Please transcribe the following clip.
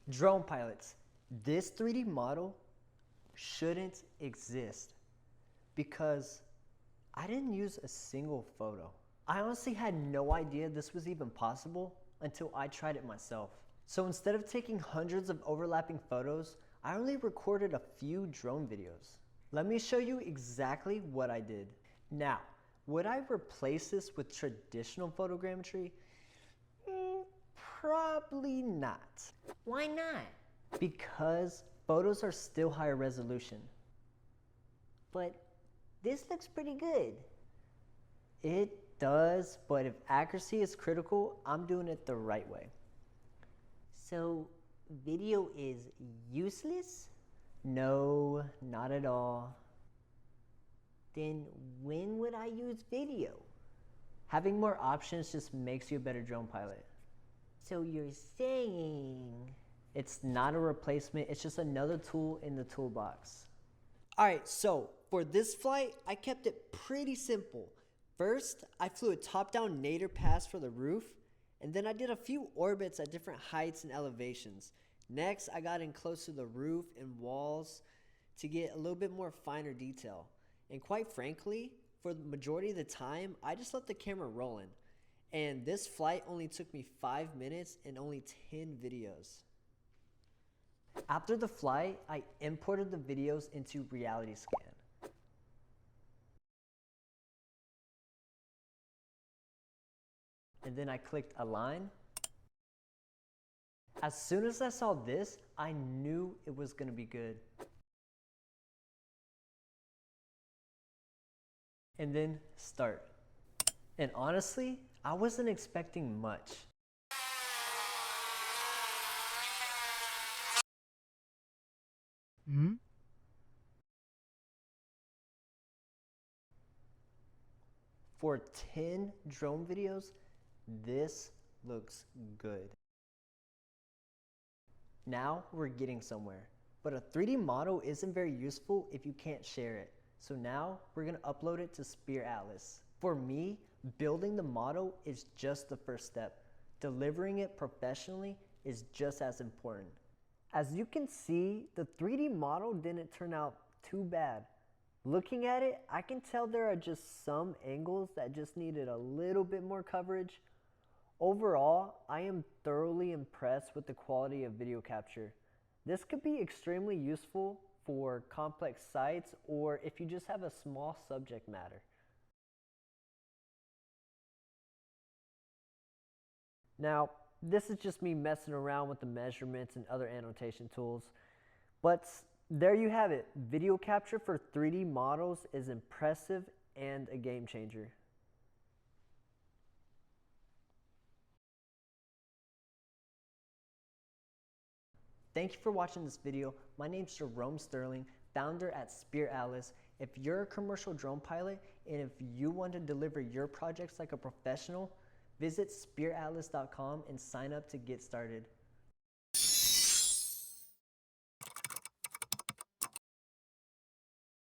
Drone pilots. This 3D model shouldn't exist because I didn't use a single photo. I honestly had no idea this was even possible until I tried it myself. So instead of taking hundreds of overlapping photos, I only recorded a few drone videos. Let me show you exactly what I did. Now, would I replace this with traditional photogrammetry? Probably not. Why not? Because photos are still higher resolution. But this looks pretty good. It does, but if accuracy is critical, I'm doing it the right way. So video is useless? No, not at all. Then when would I use video? Having more options just makes you a better drone pilot. So you're saying... It's not a replacement, it's just another tool in the toolbox. Alright, so for this flight, I kept it pretty simple. First, I flew a top-down nadir pass for the roof, and then I did a few orbits at different heights and elevations. Next, I got in close to the roof and walls to get a little bit more finer detail. And quite frankly, for the majority of the time, I just let the camera rolling. And this flight only took me 5 minutes and only 10 videos. After the flight, I imported the videos into RealityScan. And then I clicked Align. As soon as I saw this, I knew it was going to be good. And then Start. And honestly, I wasn't expecting much. For 10 drone videos, this looks good. Now we're getting somewhere. But a 3D model isn't very useful if you can't share it. So now we're going to upload it to SpearAtlas. For me, building the model is just the first step. Delivering it professionally is just as important. As you can see, the 3D model didn't turn out too bad. Looking at it, I can tell there are just some angles that just needed a little bit more coverage. Overall, I am thoroughly impressed with the quality of video capture. This could be extremely useful for complex sites or if you just have a small subject matter. Now, this is just me messing around with the measurements and other annotation tools, but there you have it. Video capture for 3D models is impressive and a game changer. Thank you for watching this video. My name is Jerome Sterling, founder at SpearAtlas. If you're a commercial drone pilot and if you want to deliver your projects like a professional, visit SpearAtlas.com and sign up to get started.